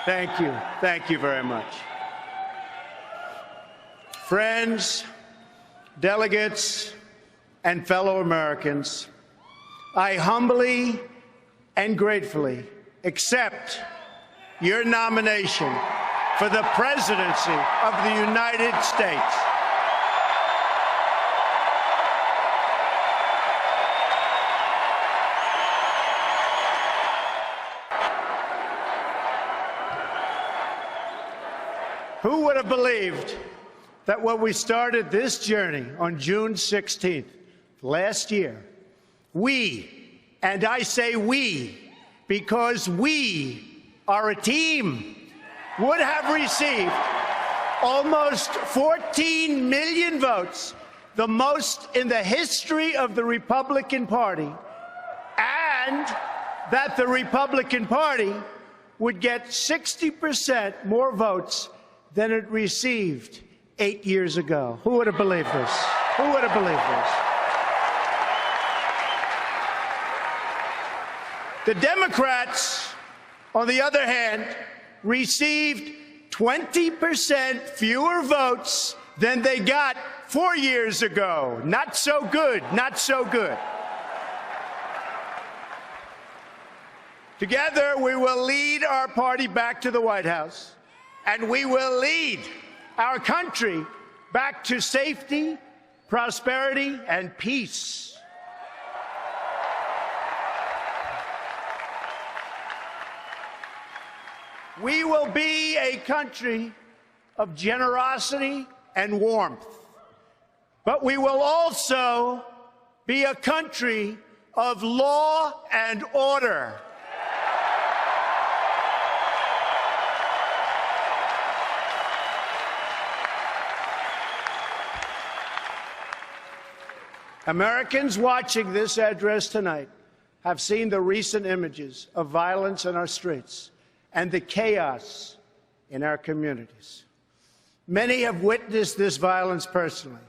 Thank you. Thank you very much. Friends, delegates, and fellow Americans, I humbly and gratefully accept your nomination for the presidency of the United States. Who would have believed that when we started this journey on June 16th last year, we, and I say we, because we are a team, would have received almost 14 million votes, the most in the history of the Republican Party, and that the Republican Party would get 60% more votes than it received 8 years ago. Who would have believed this? Who would have believed this? The Democrats, on the other hand, received 20% fewer votes than they got 4 years ago. Not so good, not so good. Together, we will lead our party back to the White House, and we will lead our country back to safety, prosperity, and peace. We will be a country of generosity and warmth, but we will also be a country of law and order. Americans watching this address tonight have seen the recent images of violence in our streets and the chaos in our communities. Many have witnessed this violence personally.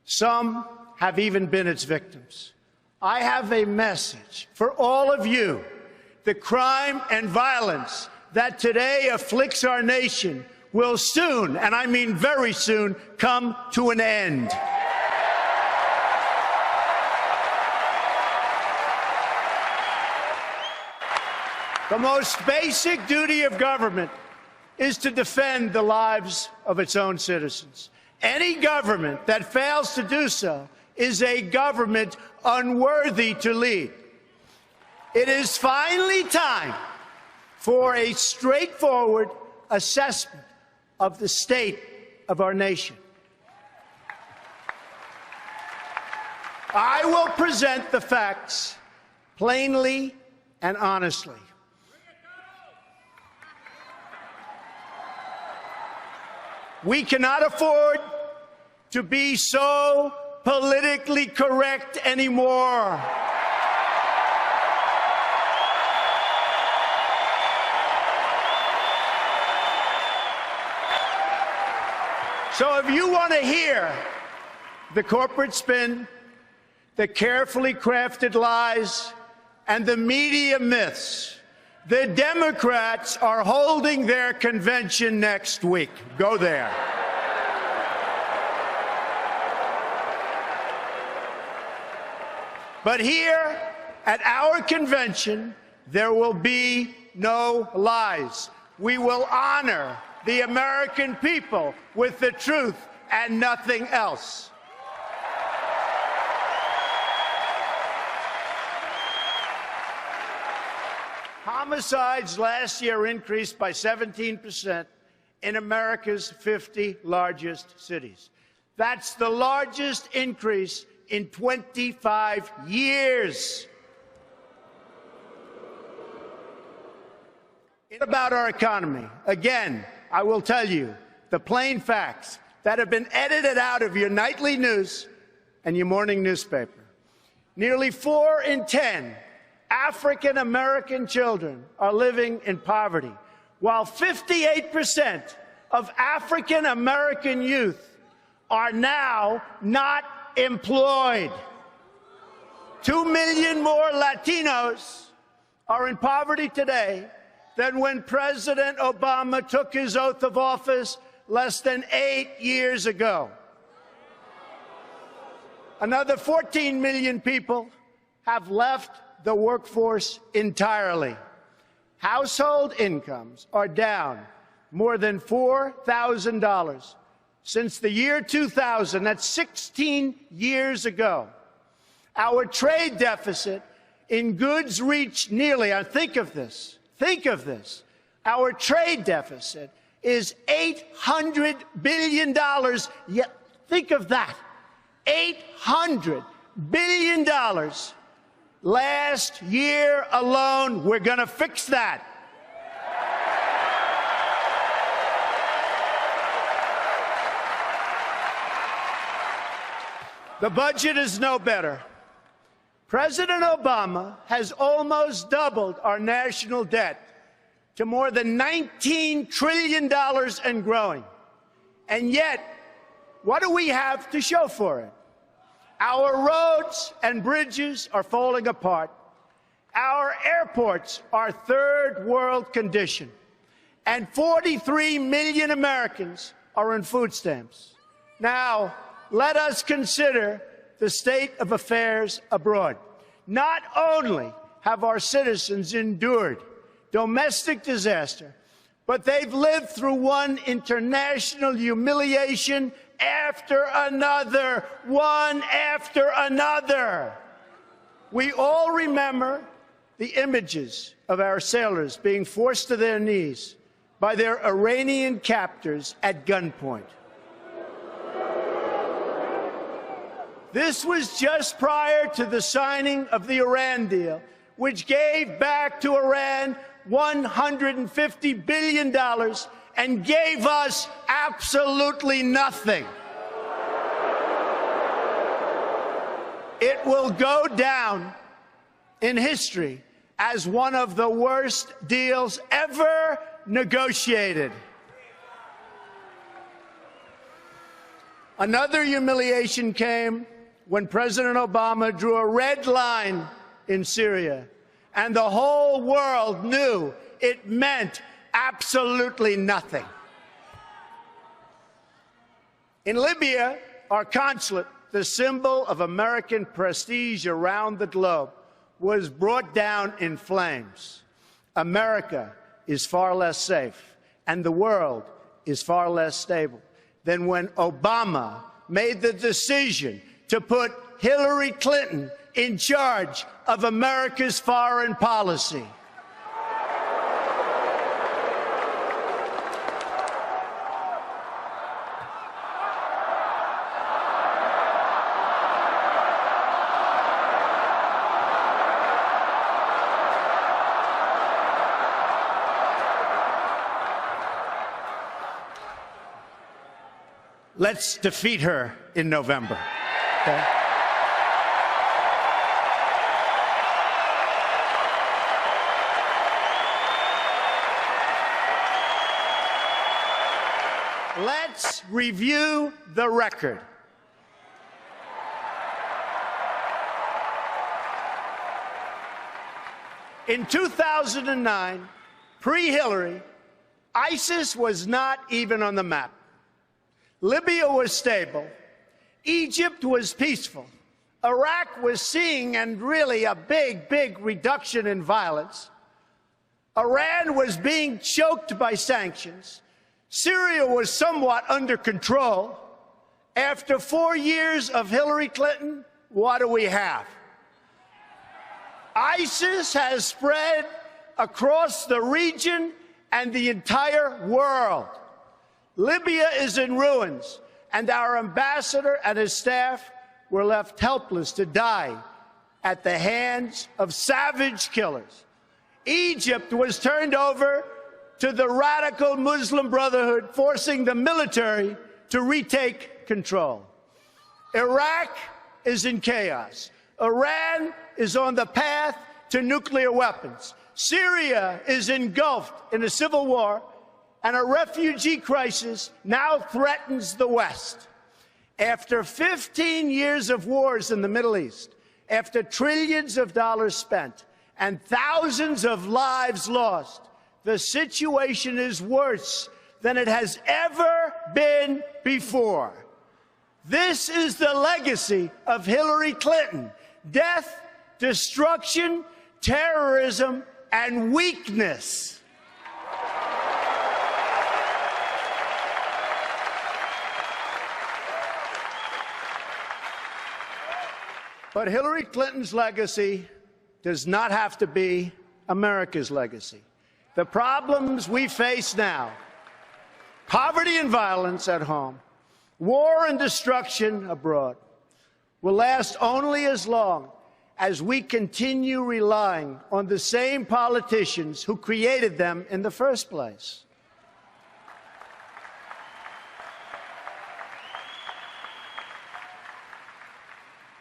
Some have even been its victims. I have a message for all of you. The crime and violence that today afflicts our nation will soon, and I mean very soon, come to an end. The most basic duty of government is to defend the lives of its own citizens. Any government that fails to do so is a government unworthy to lead. It is finally time for a straightforward assessment of the state of our nation. I will present the facts plainly and honestly. We cannot afford to be so politically correct anymore. So if you want to hear the corporate spin, the carefully crafted lies, and the media myths, the Democrats are holding their convention next week. Go there. But here at our convention, there will be no lies. We will honor the American people with the truth and nothing else. Homicides last year increased by 17% in America's 50 largest cities. That's the largest increase in 25 years. About our economy, again, I will tell you the plain facts that have been edited out of your nightly news and your morning newspaper. Nearly 4 in 10 African-American children are living in poverty, while 58% of African-American youth are now not employed. 2 million more Latinos are in poverty today than when President Obama took his oath of office less than 8 years ago. Another 14 million people have left the workforce entirely. Household incomes are down more than $4,000 since the year 2000. That's 16 years ago. Our trade deficit in goods reached nearly, think of this, our trade deficit is $800 billion. Yet, think of that, $800 billion. Last year alone, we're going to fix that. The budget is no better. President Obama has almost doubled our national debt to more than $19 trillion and growing. And yet, what do we have to show for it? Our roads and bridges are falling apart. Our airports are third world condition. And 43 million Americans are on food stamps. Now, let us consider the state of affairs abroad. Not only have our citizens endured domestic disaster, but they've lived through one international humiliation after another, one after another. We all remember the images of our sailors being forced to their knees by their Iranian captors at gunpoint. This was just prior to the signing of the Iran deal, which gave back to Iran $150 billion and gave us absolutely nothing. It will go down in history as one of the worst deals ever negotiated. Another humiliation came when President Obama drew a red line in Syria, and the whole world knew it meant absolutely nothing. In Libya, our consulate, the symbol of American prestige around the globe, was brought down in flames. America is far less safe, and the world is far less stable than when Obama made the decision to put Hillary Clinton in charge of America's foreign policy. Let's defeat her in November. Okay? Let's review the record. In 2009, pre-Hillary, ISIS was not even on the map. Libya was stable. Egypt was peaceful. Iraq was seeing, and really a big reduction in violence. Iran was being choked by sanctions. Syria was somewhat under control. After 4 years of Hillary Clinton, what do we have? ISIS has spread across the region and the entire world. Libya is in ruins, and our ambassador and his staff were left helpless to die at the hands of savage killers. Egypt was turned over to the radical Muslim Brotherhood, forcing the military to retake control. Iraq is in chaos. Iran is on the path to nuclear weapons. Syria is engulfed in a civil war, and a refugee crisis now threatens the West. After 15 years of wars in the Middle East, after trillions of dollars spent and thousands of lives lost, the situation is worse than it has ever been before. This is the legacy of Hillary Clinton: death, destruction, terrorism, and weakness. But Hillary Clinton's legacy does not have to be America's legacy. The problems we face now, poverty and violence at home, war and destruction abroad, will last only as long as we continue relying on the same politicians who created them in the first place.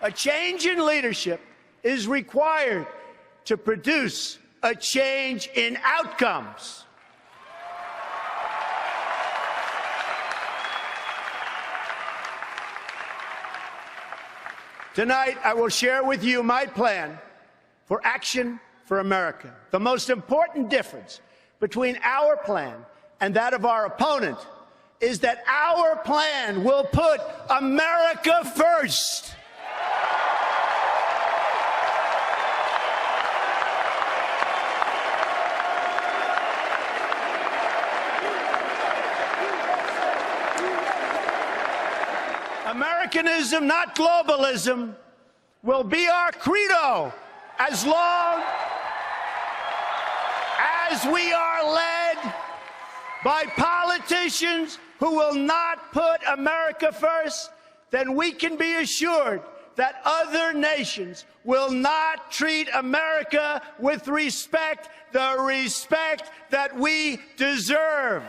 A change in leadership is required to produce a change in outcomes. Tonight, I will share with you my plan for Action for America. The most important difference between our plan and that of our opponent is that our plan will put America first. Americanism, not globalism, will be our credo as long as we are led by politicians who will not put America first. Then we can be assured that other nations will not treat America with respect, the respect that we deserve.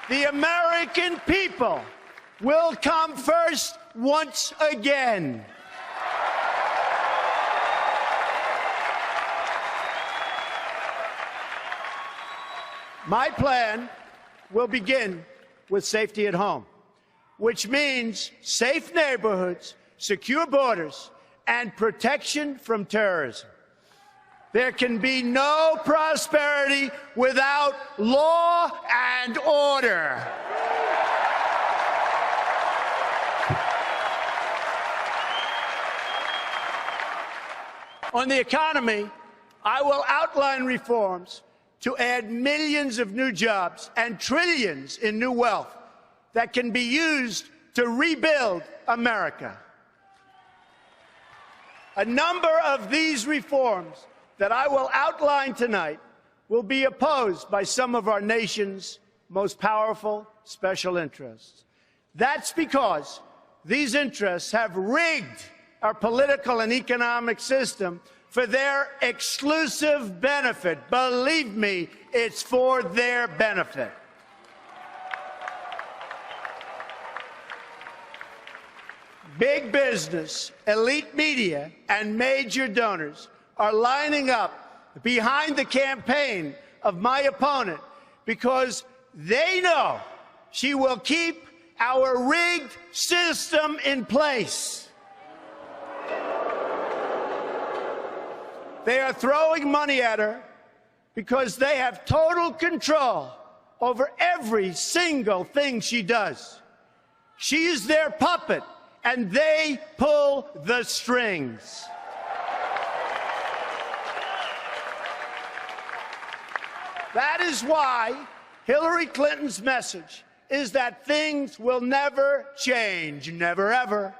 The American people will come first once again. My plan will begin with safety at home, which means safe neighborhoods, secure borders, and protection from terrorism. There can be no prosperity without law and order. On the economy, I will outline reforms to add millions of new jobs and trillions in new wealth that can be used to rebuild America. A number of these reforms that I will outline tonight will be opposed by some of our nation's most powerful special interests. That's because these interests have rigged our political and economic system for their exclusive benefit. Believe me, it's for their benefit. Big business, elite media, and major donors are lining up behind the campaign of my opponent because they know she will keep our rigged system in place. They are throwing money at her because they have total control over every single thing she does. She is their puppet, and they pull the strings. That is why Hillary Clinton's message is that things will never change, never ever.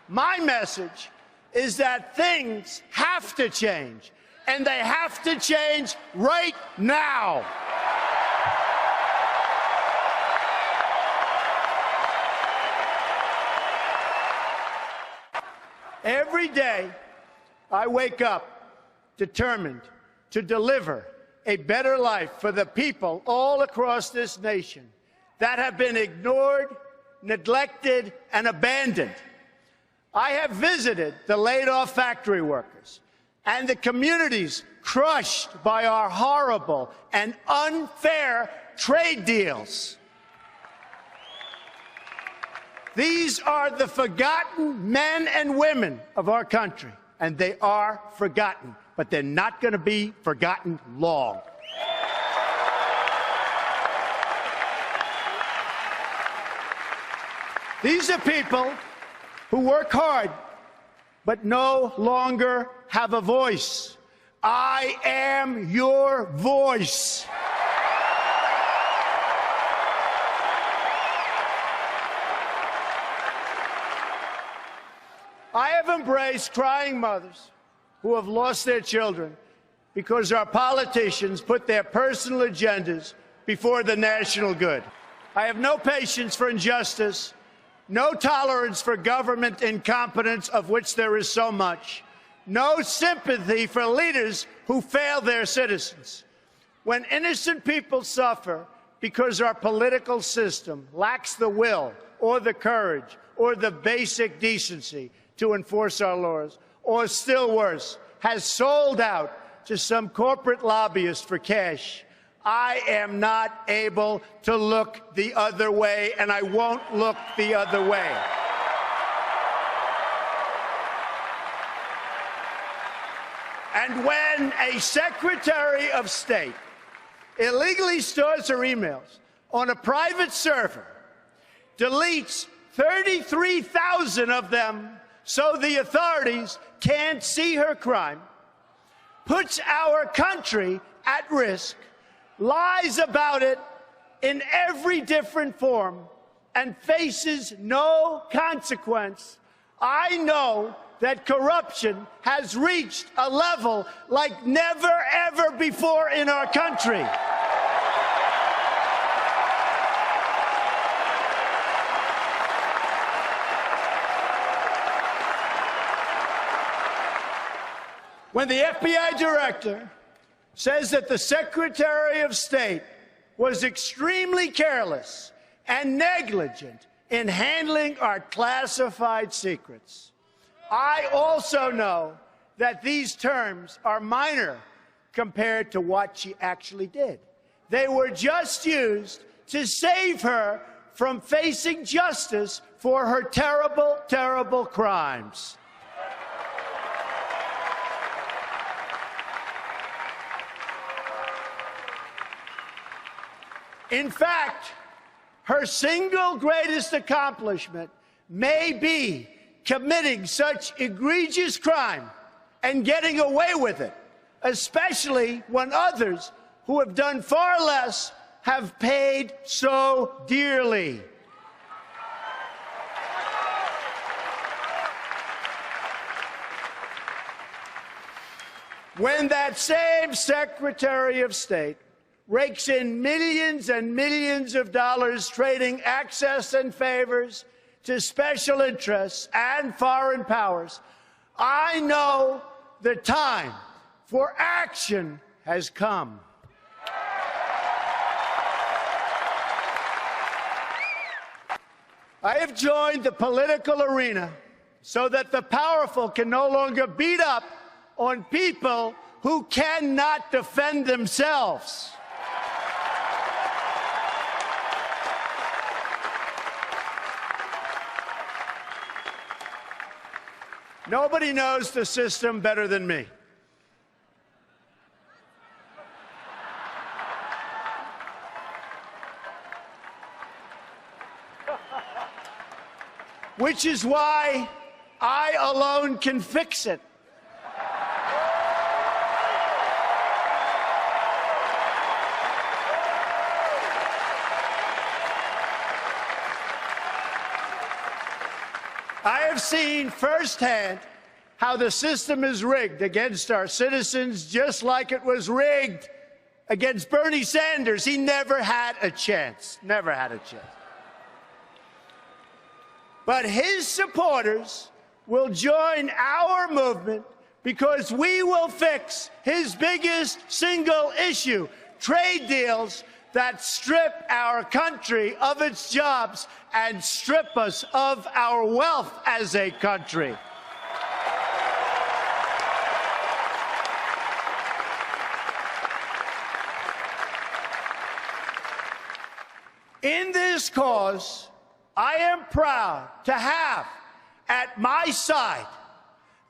My message is that things have to change, and they have to change right now. Every day, I wake up determined to deliver a better life for the people all across this nation that have been ignored, neglected, and abandoned. I have visited the laid-off factory workers and the communities crushed by our horrible and unfair trade deals. These are the forgotten men and women of our country, and they are forgotten, but they're not going to be forgotten long. These are people who work hard, but no longer have a voice. I am your voice. I have embraced crying mothers who have lost their children because our politicians put their personal agendas before the national good. I have no patience for injustice, no tolerance for government incompetence, of which there is so much, no sympathy for leaders who fail their citizens. When innocent people suffer because our political system lacks the will or the courage or the basic decency to enforce our laws, or still worse, has sold out to some corporate lobbyist for cash, I am not able to look the other way, and I won't look the other way. And when a Secretary of State illegally stores her emails on a private server, deletes 33,000 of them so the authorities can't see her crime, puts our country at risk, lies about it in every different form, and faces no consequence, I know that corruption has reached a level like never, ever before in our country. When the FBI director says that the Secretary of State was extremely careless and negligent in handling our classified secrets, I also know that these terms are minor compared to what she actually did. They were just used to save her from facing justice for her terrible, terrible crimes. In fact, her single greatest accomplishment may be committing such egregious crime and getting away with it, especially when others who have done far less have paid so dearly. When that same Secretary of State rakes in millions and millions of dollars trading access and favors to special interests and foreign powers, I know the time for action has come. I have joined the political arena so that the powerful can no longer beat up on people who cannot defend themselves. Nobody knows the system better than me. Which is why I alone can fix it. I have seen firsthand how the system is rigged against our citizens, just like it was rigged against Bernie Sanders. He never had a chance. Never had a chance. But his supporters will join our movement because we will fix his biggest single issue, trade deals that strip our country of its jobs and strip us of our wealth as a country. In this cause, I am proud to have at my side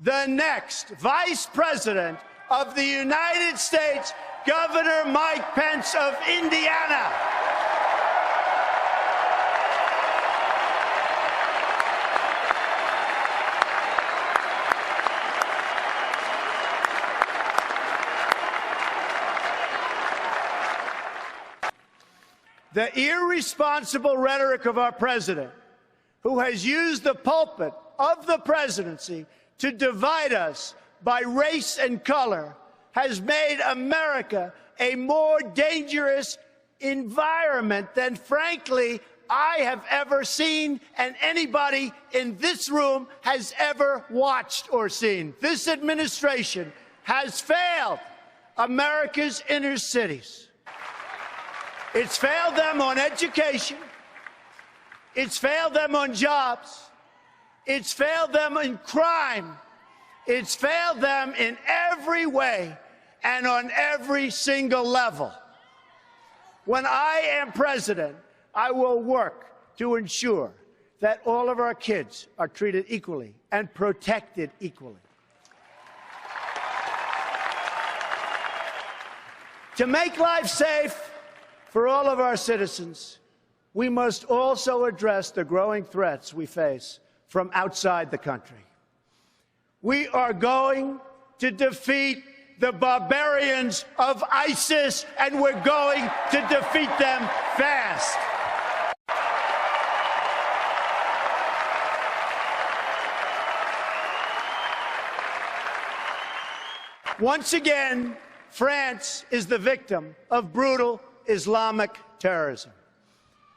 the next Vice President of the United States, Governor Mike Pence of Indiana. The irresponsible rhetoric of our president, who has used the pulpit of the presidency to divide us by race and color, has made America a more dangerous environment than, frankly, I have ever seen and anybody in this room has ever watched or seen. This administration has failed America's inner cities. It's failed them on education. It's failed them on jobs. It's failed them in crime. It's failed them in every way and on every single level. When I am president, I will work to ensure that all of our kids are treated equally and protected equally. To make life safe for all of our citizens, we must also address the growing threats we face from outside the country. We are going to defeat the barbarians of ISIS, and we're going to defeat them fast. Once again, France is the victim of brutal Islamic terrorism.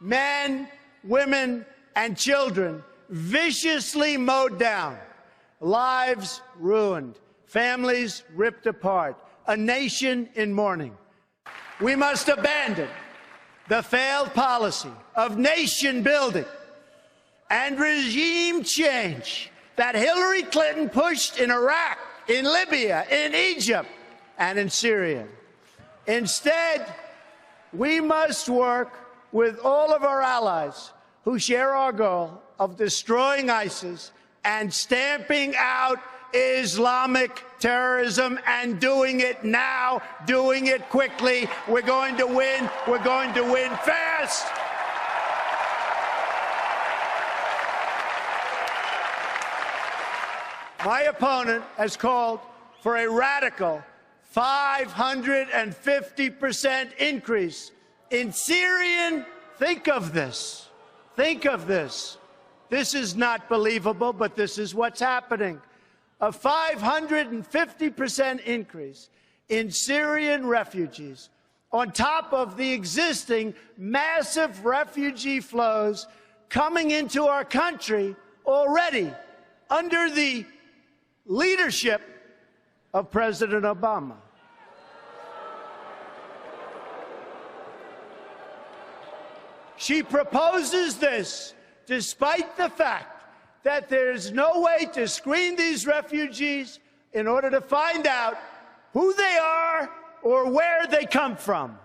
Men, women, and children viciously mowed down, lives ruined, families ripped apart, a nation in mourning. We must abandon the failed policy of nation building and regime change that Hillary Clinton pushed in Iraq, in Libya, in Egypt, and in Syria. Instead, we must work with all of our allies who share our goal of destroying ISIS and stamping out Islamic terrorism, and doing it now, doing it quickly. We're going to win. We're going to win fast. My opponent has called for a radical 550% increase in Syrian. Think of this. Think of this. This is not believable, but this is what's happening. A 550% increase in Syrian refugees on top of the existing massive refugee flows coming into our country already under the leadership of President Obama. She proposes this despite the fact that there's no way to screen these refugees in order to find out who they are or where they come from.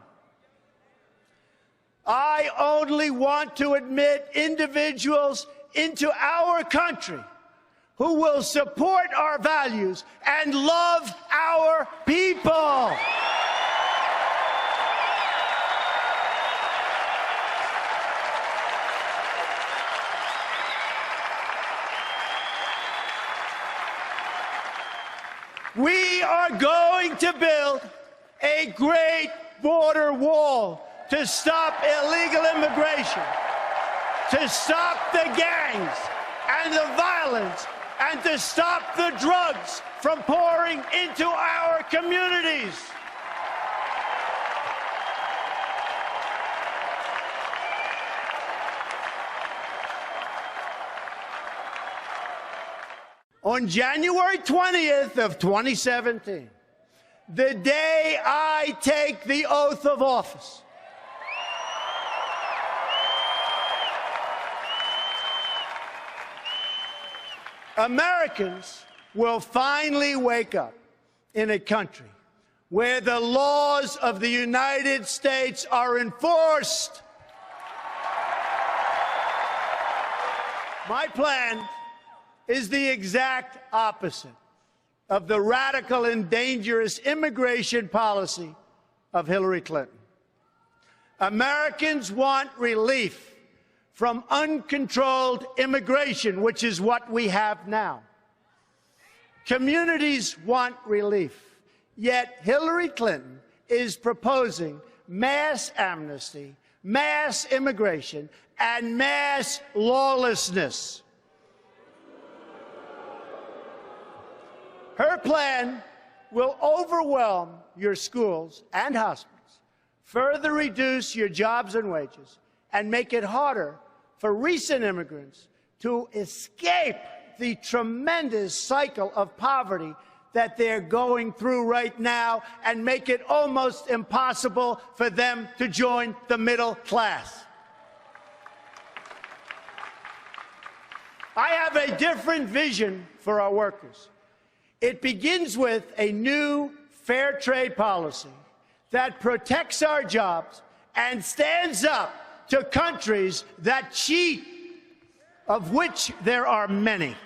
I only want to admit individuals into our country who will support our values and love our people. We are going to build a great border wall to stop illegal immigration, to stop the gangs and the violence, and to stop the drugs from pouring into our communities. On January 20th of 2017, the day I take the oath of office, Americans will finally wake up in a country where the laws of the United States are enforced. My plan is the exact opposite of the radical and dangerous immigration policy of Hillary Clinton. Americans want relief from uncontrolled immigration, which is what we have now. Communities want relief, yet Hillary Clinton is proposing mass amnesty, mass immigration, and mass lawlessness. Her plan will overwhelm your schools and hospitals, further reduce your jobs and wages, and make it harder for recent immigrants to escape the tremendous cycle of poverty that they're going through right now, and make it almost impossible for them to join the middle class. I have a different vision for our workers. It begins with a new fair trade policy that protects our jobs and stands up to countries that cheat, of which there are many.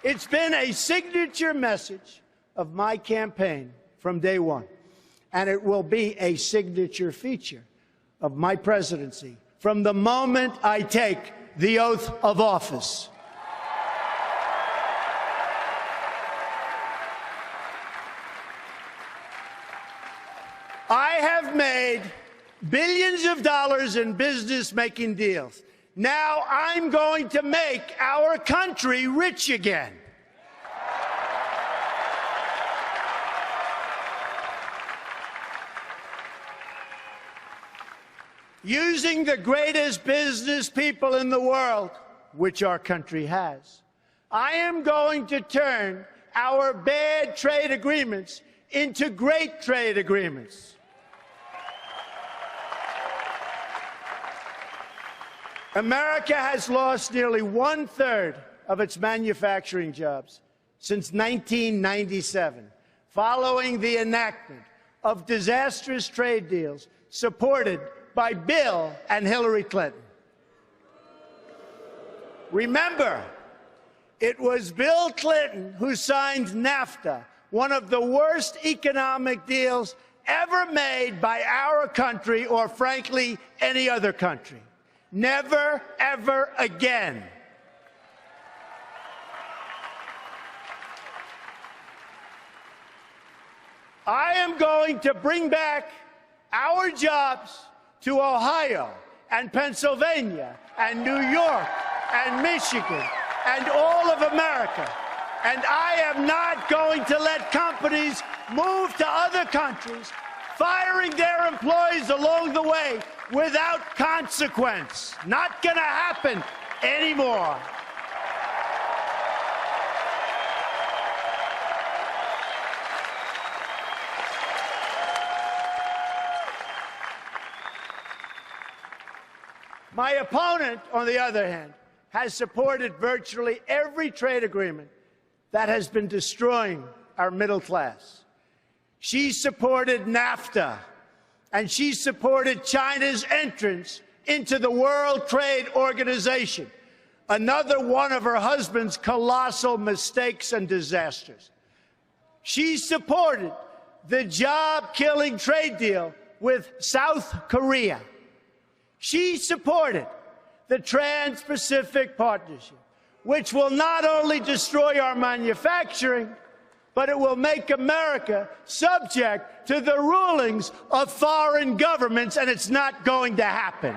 It's been a signature message of my campaign from day one, and it will be a signature feature of my presidency from the moment I take the oath of office. I have made billions of dollars in business-making deals. Now I'm going to make our country rich again. Using the greatest business people in the world, which our country has, I am going to turn our bad trade agreements into great trade agreements. America has lost nearly 1/3 of its manufacturing jobs since 1997, following the enactment of disastrous trade deals supported by Bill and Hillary Clinton. Remember, it was Bill Clinton who signed NAFTA, one of the worst economic deals ever made by our country, or frankly, any other country. Never, ever again. I am going to bring back our jobs to Ohio and Pennsylvania and New York and Michigan and all of America. And I am not going to let companies move to other countries, firing their employees along the way without consequence. Not going to happen anymore. My opponent, on the other hand, has supported virtually every trade agreement that has been destroying our middle class. She supported NAFTA, and she supported China's entrance into the World Trade Organization, another one of her husband's colossal mistakes and disasters. She supported the job-killing trade deal with South Korea. She supported the Trans-Pacific Partnership, which will not only destroy our manufacturing, but it will make America subject to the rulings of foreign governments, and it's not going to happen.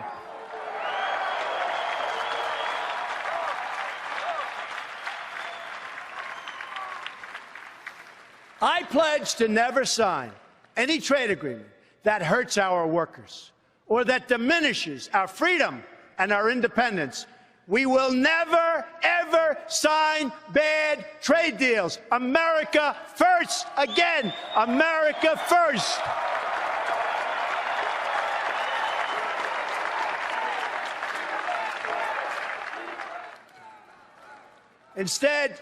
I pledge to never sign any trade agreement that hurts our workers or that diminishes our freedom and our independence. We will never, ever sign bad trade deals. America first. Again, America first. Instead,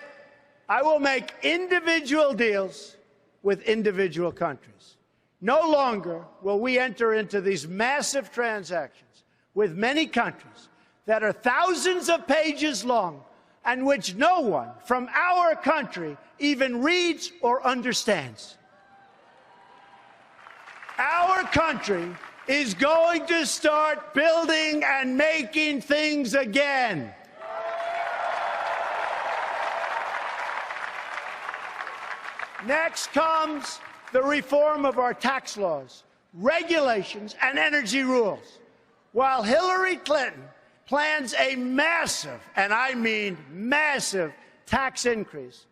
I will make individual deals with individual countries. No longer will we enter into these massive transactions with many countries that are thousands of pages long and which no one from our country even reads or understands. Our country is going to start building and making things again. Next comes the reform of our tax laws, regulations, and energy rules. While Hillary Clinton plans a massive, and I mean massive, tax increase,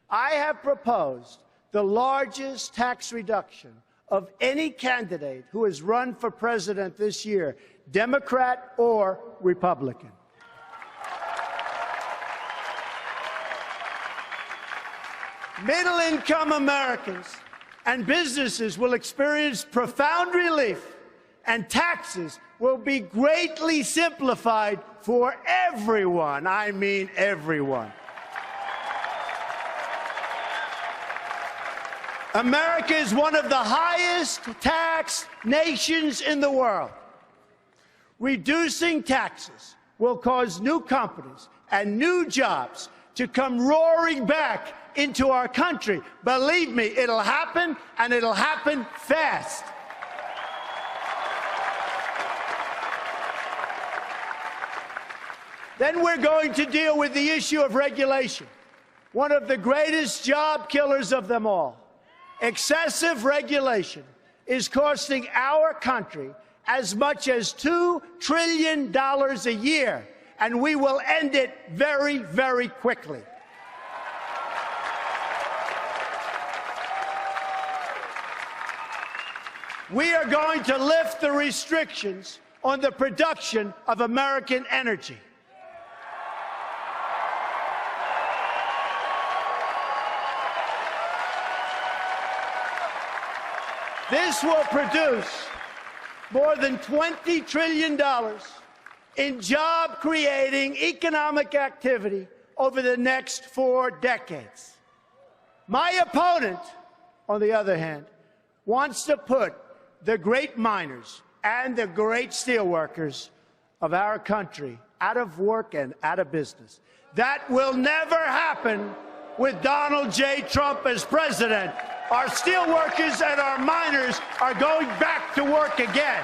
I have proposed the largest tax reduction of any candidate who has run for president this year, Democrat or Republican. Middle-income Americans and businesses will experience profound relief, and taxes will be greatly simplified for everyone. I mean everyone. America is one of the highest taxed nations in the world. Reducing taxes will cause new companies and new jobs to come roaring back into our country. Believe me, it'll happen, and it'll happen fast. Then we're going to deal with the issue of regulation, one of the greatest job killers of them all. Excessive regulation is costing our country as much as $2 trillion a year, and we will end it very, very quickly. We are going to lift the restrictions on the production of American energy. This will produce more than $20 trillion in job-creating economic activity over the next 4 decades. My opponent, on the other hand, wants to put the great miners and the great steelworkers of our country out of work and out of business. That will never happen with Donald J. Trump as president. Our steelworkers and our miners are going back to work again.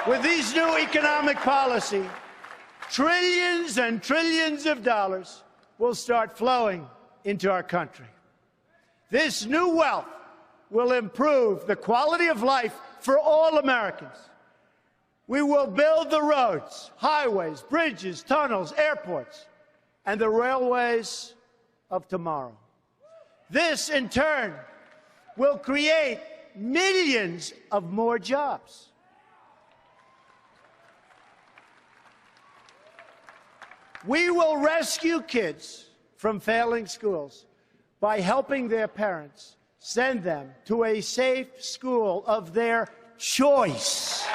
With these new economic policy, trillions and trillions of dollars will start flowing into our country. This new wealth will improve the quality of life for all Americans. We will build the roads, highways, bridges, tunnels, airports, and the railways of tomorrow. This, in turn, will create millions of more jobs. We will rescue kids from failing schools by helping their parents send them to a safe school of their choice.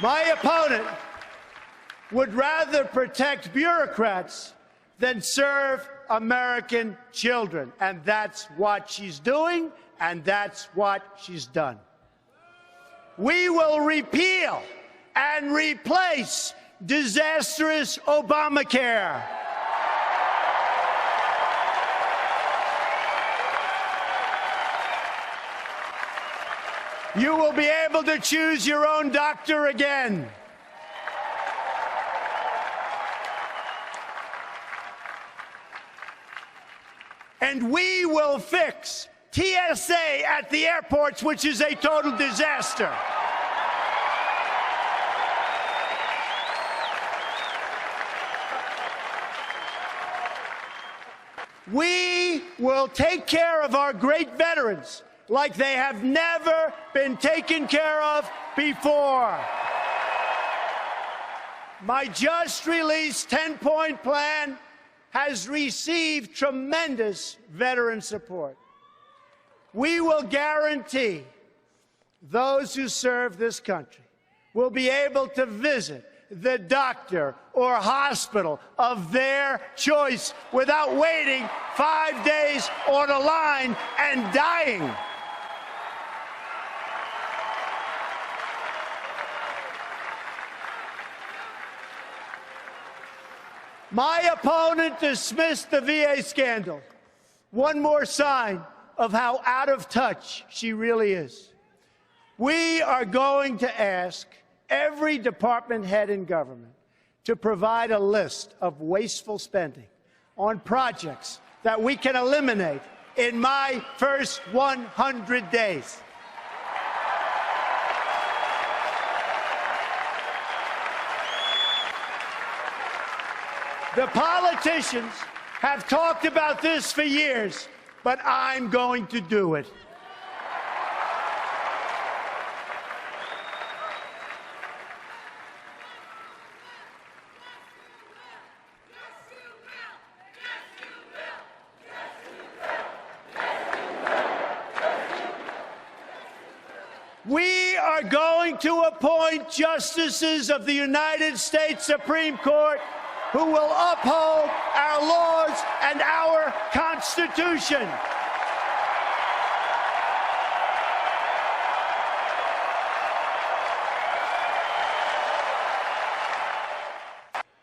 My opponent would rather protect bureaucrats than serve American children. And that's what she's doing, and that's what she's done. We will repeal and replace disastrous Obamacare. You will be able to choose your own doctor again. And we will fix TSA at the airports, which is a total disaster. We will take care of our great veterans like they have never been taken care of before. My just-released 10-point plan has received tremendous veteran support. We will guarantee those who serve this country will be able to visit the doctor or hospital of their choice without waiting 5 days on a line and dying. My opponent dismissed the VA scandal. One more sign of how out of touch she really is. We are going to ask every department head in government to provide a list of wasteful spending on projects that we can eliminate in my first 100 days. The politicians have talked about this for years, but I'm going to do it. We are going to appoint justices of the United States Supreme Court who will uphold our laws and our Constitution.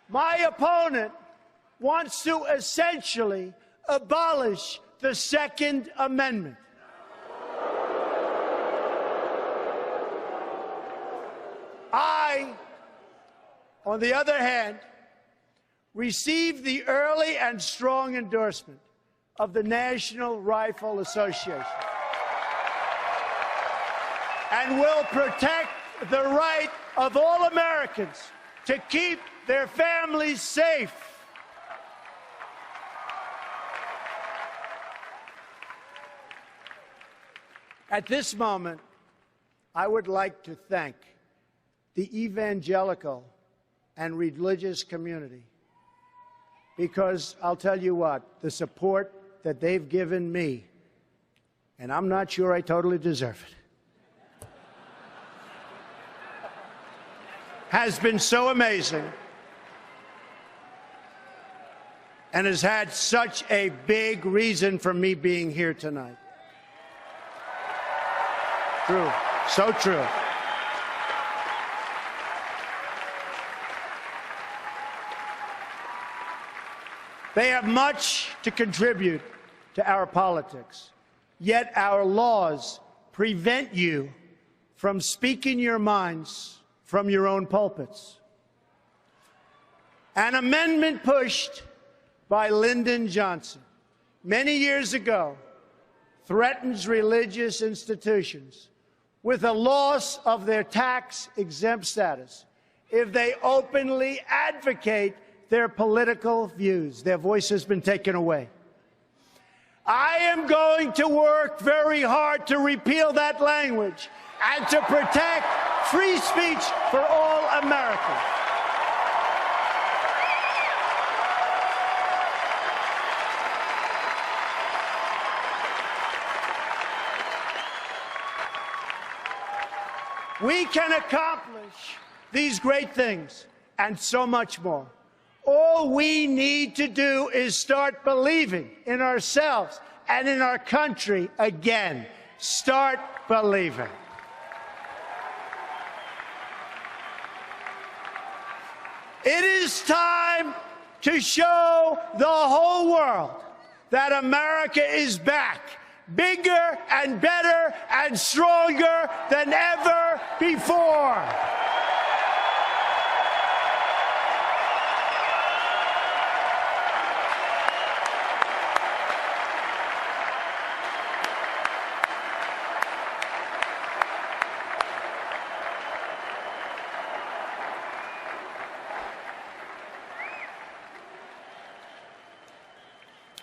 My opponent wants to essentially abolish the Second Amendment. I, on the other hand, received the early and strong endorsement of the National Rifle Association and will protect the right of all Americans to keep their families safe. At this moment, I would like to thank the evangelical and religious community, because I'll tell you what, the support that they've given me, and I'm not sure I totally deserve it, has been so amazing and has had such a big reason for me being here tonight. True, so true. They have much to contribute to our politics, yet our laws prevent you from speaking your minds from your own pulpits. An amendment pushed by Lyndon Johnson many years ago threatens religious institutions with a loss of their tax-exempt status if they openly advocate their political views. Their voice has been taken away. I am going to work very hard to repeal that language and to protect free speech for all Americans. We can accomplish these great things and so much more. All we need to do is start believing in ourselves and in our country again. Start believing. It is time to show the whole world that America is back, bigger and better and stronger than ever before.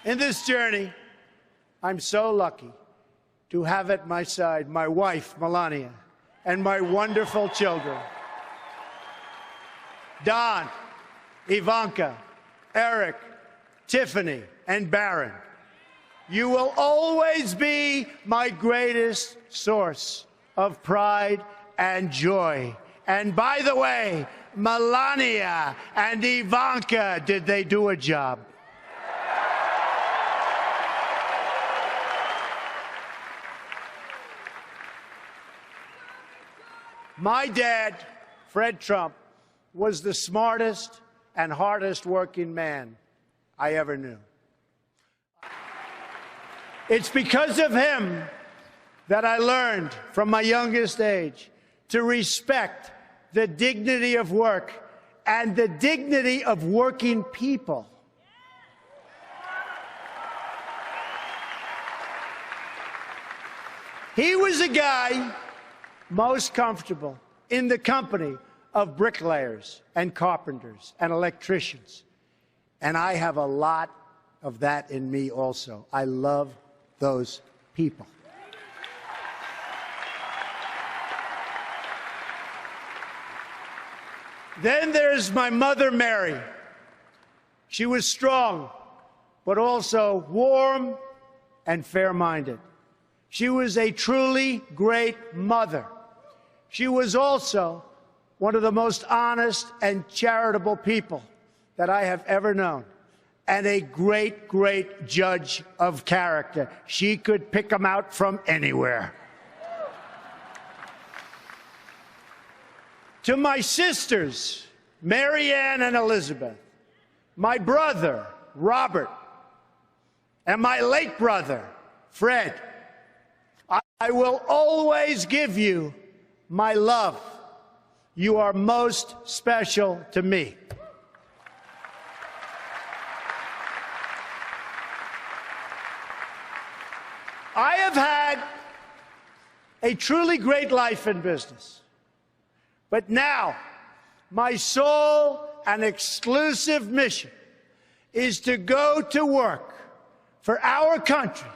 In this journey, I'm so lucky to have at my side my wife, Melania, and my wonderful children, Don, Ivanka, Eric, Tiffany, and Barron. You will always be my greatest source of pride and joy. And by the way, Melania and Ivanka, did they do a job? My dad, Fred Trump, was the smartest and hardest working man I ever knew. It's because of him that I learned from my youngest age to respect the dignity of work and the dignity of working people. He was a guy most comfortable in the company of bricklayers and carpenters and electricians. And I have a lot of that in me also. I love those people. Then there's my mother, Mary. She was strong, but also warm and fair-minded. She was a truly great mother. She was also one of the most honest and charitable people that I have ever known, and a great, great judge of character. She could pick them out from anywhere. To my sisters, Mary Ann and Elizabeth, my brother, Robert, and my late brother, Fred, I will always give you my love. You are most special to me. I have had a truly great life in business. But now, my sole and exclusive mission is to go to work for our country,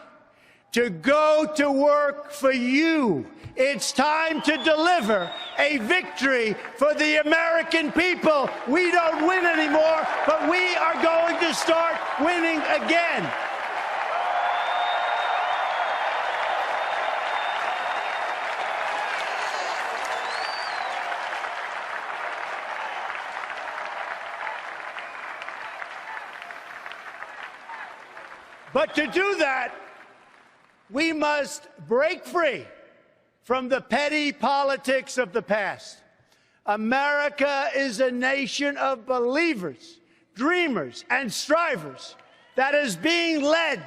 to go to work for you. It's time to deliver a victory for the American people. We don't win anymore, but we are going to start winning again. But to do that, we must break free from the petty politics of the past. America is a nation of believers, dreamers, and strivers that is being led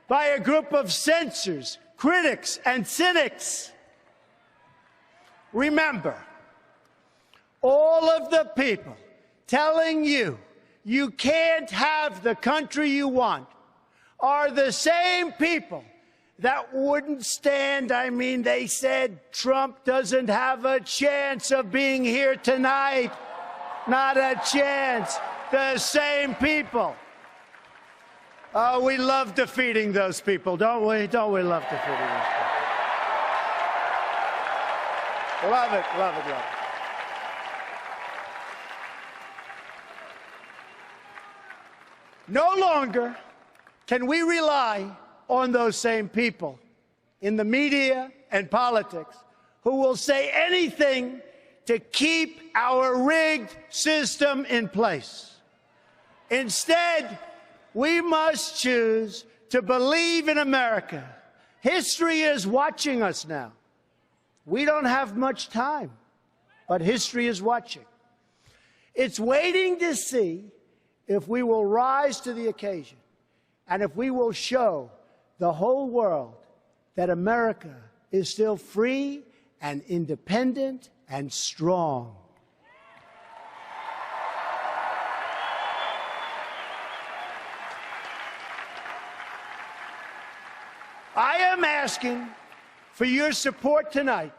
by a group of censors, critics, and cynics. Remember, all of the people telling you you can't have the country you want are the same people that wouldn't stand. They said Trump doesn't have a chance of being here tonight. Not a chance. The same people. Oh, we love defeating those people, don't we? Don't we love defeating those people? Love it, love it, love it. No longer can we rely on those same people in the media and politics who will say anything to keep our rigged system in place. Instead, we must choose to believe in America. History is watching us now. We don't have much time, but history is watching. It's waiting to see if we will rise to the occasion and if we will show the whole world that America is still free and independent and strong. I am asking for your support tonight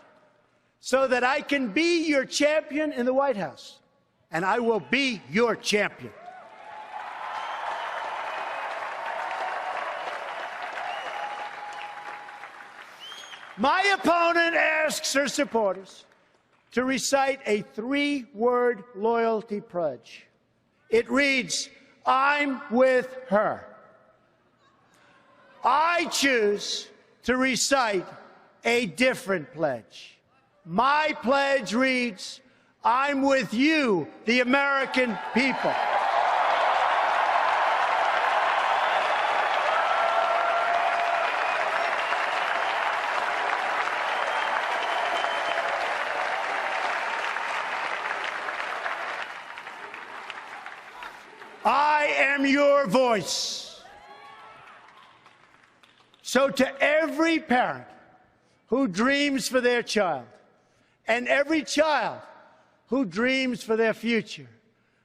so that I can be your champion in the White House, and I will be your champion. My opponent asks her supporters to recite a 3-word loyalty pledge. It reads, I'm with her. I choose to recite a different pledge. My pledge reads, I'm with you, the American people. I am your voice. So to every parent who dreams for their child, and every child who dreams for their future,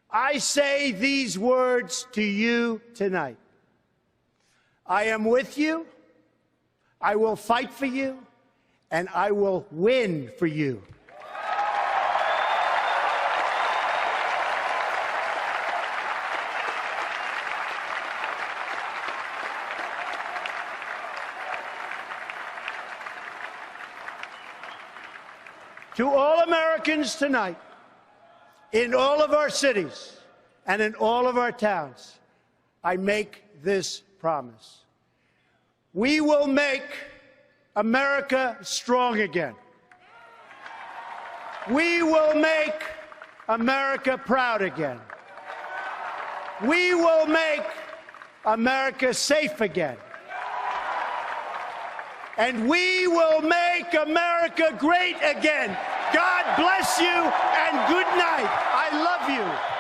I say these words to you tonight. I am with you, I will fight for you, and I will win for you. To all Americans tonight, in all of our cities and in all of our towns, I make this promise. We will make America strong again. We will make America proud again. We will make America safe again. And we will make America great again. God bless you and good night. I love you.